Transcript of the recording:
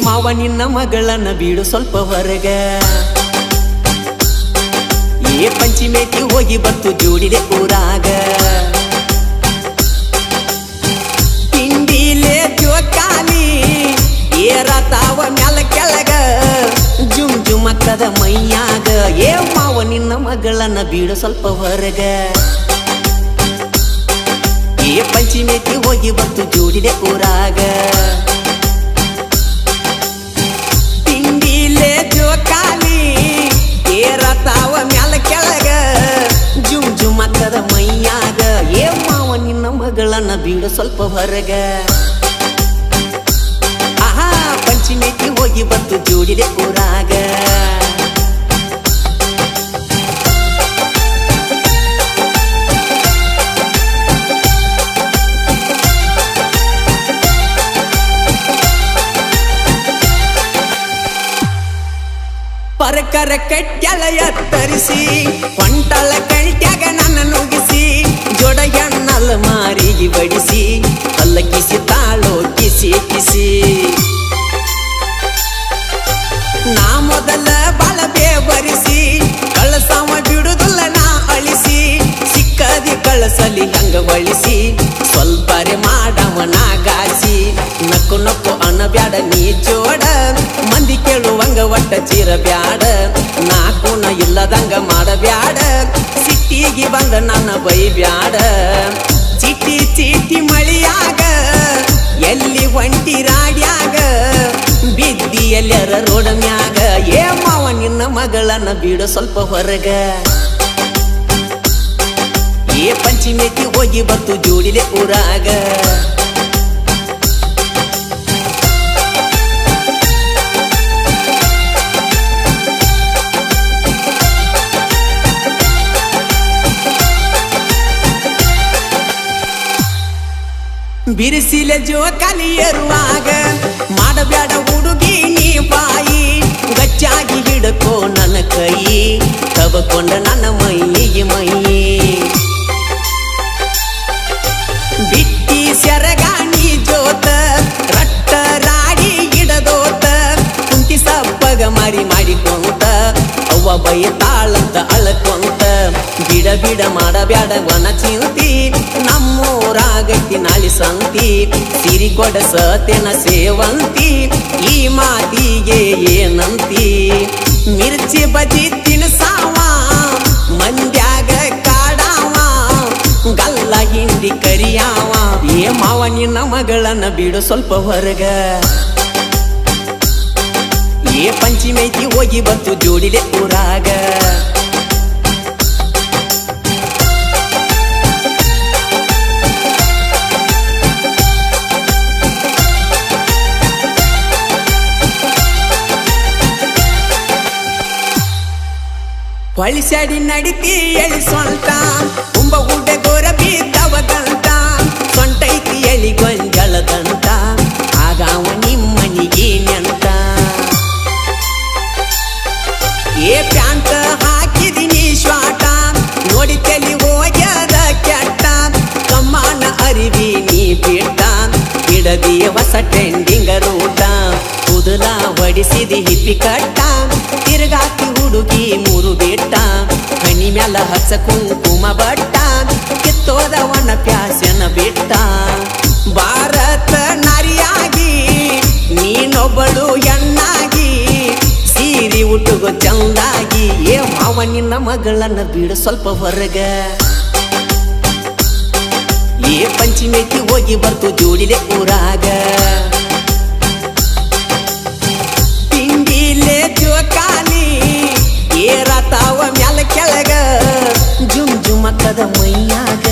ಮಾವ ನಿನ್ನ ಮಗಳನ್ನ ಬಿಡು ಸ್ವಲ್ಪ ಹೊರಗ ಪಂಚಿಮೇತಿ ಹೋಗಿ ಬಂತು ಜೋಡಿಲೆ ಊರಾಗ ತಿಂಡಿಲೆ ಜೋಕಾಲಿ ಏರತಾವ ಮ್ಯಾಲ ಕೆಳಗ ಜುಮ್ ಜುಮಕ್ಕದ ಮೈಯಾಗ ಮಾವ ನಿನ್ನ ಮಗಳನ್ನ ಬಿಡು ಸ್ವಲ್ಪ ಹೊರಗ ಪಂಚಿಮೇತಿ ಹೋಗಿ ಬಂತು ಜೋಡಿಲೆ ಊರಾಗ ತಿಂಡಿಲೆ ಜೋಕಾಲಿ ಏರತಾವ ಮ್ಯಾಲ ಕೆಳಗ ಜುಮ್ ಜುಮಕ್ಕದ ಮೈಯಾಗ ಮಾವ ನಿನ್ನ ಮಗಳನ್ನ ಬಿಡು ಸ್ವಲ್ಪ ಹೊರಗ ಆಹಾ ಪಂಚಿಮೇತಿ ಹೋಗಿ ಬಂತು ಜೋಡಿಲೆ ಊರಾಗ ಪರಕರ ಕಟ್ಟ್ಯಾಲ ಎತ್ತರಿಸಿ ಹೊಂಟಳ ಕಳ್ಟ್ಯಾಗ ನನ್ನ ನುಗ್ಗಿಸಿ ಜೋಡ ಎಣ್ಣಲ್ ಮಾರಿಗೆ ಬಡಿಸಿ ಅಲ್ಲ ಕಿಸಿ ತಾಳೋ ಕಿಸಿ ಕಿಸಿ ನಾ ಮೊದಲ ಬಾಳಬೇ ಬರಿಸಿ ಕಳಸಾವ ಬಿಡುದಿಲ್ಲ ನಾ ಅಳಿಸಿ ಸಿಕ್ಕದಿ ಕಳಸಲಿ ಹಂಗ ಬಳಿಸಿ ಸ್ವಲ್ಪರೆ ಮಾಡವನ ಗಾಸಿ ನಕ್ಕು ನಕ್ಕು ಅನ್ನಬ್ಯಾಡ ನೀ ಜೋಡ ಮಂದಿ ಕೇಳುವಂಗ ಒಟ್ಟ ಚೀರ ಬ್ಯಾಡ ನಾಕುನ ಇಲ್ಲದಂಗ ಮಾಡಬ್ಯಾಡ ಸಿಟ್ಟಿಗೆ ಬಂದ ನನ್ನ ಬೈ ಬ್ಯಾಡ ಚಿಟಿ ಚಿಟಿ ಮಳಿಯಾಗ ಎಲ್ಲಿ ಒಂಟಿ ರಾಡ್ಯಾಗ ಬಿದ್ದಿ ಎಲ್ಲರ ರೋಡ ಮ್ಯಾಗ ಮಾವ ನಿನ್ನ ಮಗಳನ್ನ ಬಿಡು ಸ್ವಲ್ಪ ಹೊರಗ ಪಂಚಿಮೇತಿ ಹೋಗಿ ಬಂತು ಜೋಡಿಲೆ ಊರಾಗ ಬಿರಿಸಿಲೆ ಜೋಕಾಲಿ ಏರುವಾಗ ಮಾಡಬ್ಯಾಡ ಹುಡುಗಿ ನೀ ಬಾಯಿ ಗಚ್ಚಾಗಿ ಹಿಡಕೋ ನನ್ನ ಕೈ ತಬಕೊಂಡ ನನ್ನ ಮೈಯಿಗೆ ಮೈ ಬಿಟ್ಟಿ ಸೆರಗಾಣಿ ಜೋತ ರಟ್ಟ ರಾಡಿ ಗಿಡದೋತ ಕುಂತಿ ಸಪ್ಪಗ ಮಾಡಿಕೊಂತ ಅವ್ವ ಬೈತಾಳಂತ ಅಳಕೊಂತ ಬಿಡ ಬಿಡ ಮಾಡಬ್ಯಾಡ ವನ ಚಿಂತಿ ನಮ್ಮೂರಾಗೈತಿ ನಾಳಿ ಸಂತಿ ಸಿರಿ ಕೊಡಸತೇನ ಸೇವಂತಿ ಈ ಮಾತಿಗೆ ಏನಂತಿ ಮಿರ್ಚಿ ಬಜಿ ತಿನ್ಸಾವ ಮಂದ್ಯಾಗ ಕಾಡಾವ ಗಲ್ಲ ಹಿಂಡಿ ಕರಿಯಾವ ಮಾವ ನಿನ್ನ ಮಗಳನ್ನ ಬಿಡು ಸ್ವಲ್ಪ ಹೊರಗ ಪಂಚಿಮೇತಿ ಹೋಗಿ ಬಂತು ಜೋಡಿಲೆ ಊರಾಗ ಹೊಳಿಸ್ಯಾಡಿ ನಡಿತಿ ಎಳಿ ಸೊಂಟ ಕುಂಬ ಗುಡ್ಡೆ ಗೋರ ಬಿದ್ದವದಂತ ಸೊಂಟೈತಿ ಎಳಿ ಗೊಂಜಳದಂತ ಆಗಾವ ನಿಮ್ಮನಿಗೆ ನೆಂತ ಪ್ಯಾಂಟ್ ಹಾಕಿದಿನಿ ಶ್ವಾಟ ನೋಡಿ ತಲಿ ಹೋಗ್ಯದ ಕೆಟ್ಟ ಕಮ್ಮಾನ ಅರಿವಿ ನೀ ಬಿಟ್ಟ ಹಿಡದಿ ಹೊಸ ಟ್ರೆಂಡಿಂಗ ರೂಟ ಕುದಲ ಹೊಡಿಸಿದಿ ಹಿಪ್ಪಿ ಕಟ್ಟ ತಿರುಗಾಕಿ ಹುಡುಗಿ ಮೂರು ಬಿಟ್ಟ ಹನಿ ಮ್ಯಾಲ ಹಚ್ಚ ಕುಂಕುಮ ಬಟ್ಟ ಕಿತ್ತೋದವನ ಪ್ಯಾಸನ ಬಿಟ್ಟ ಭಾರತ ನಾರಿಯಾಗಿ ನೀನೊಬ್ಬಳು ಹೆಣ್ಣಾಗಿ ಸೀರಿ ಉಟ್ಟುಗೋ ಚಂದಾಗಿ ಮಾವ ನಿನ್ನ ಮಗಳನ್ನ ಬಿಡು ಸ್ವಲ್ಪ ಹೊರಗ ಪಂಚಿಮೇತಿ ಹೋಗಿ ಬರ್ತು ಜೋಡಿಲೆ ಊರಾಗ ತಿಂಡಿಲೆ ಜೋಕಾಲಿ ಏರತಾವ ಮ್ಯಾಲ ಕೆಳಗ ಜುಮ್ ಜುಮಕ್ಕದ ಮೈಯಾಗ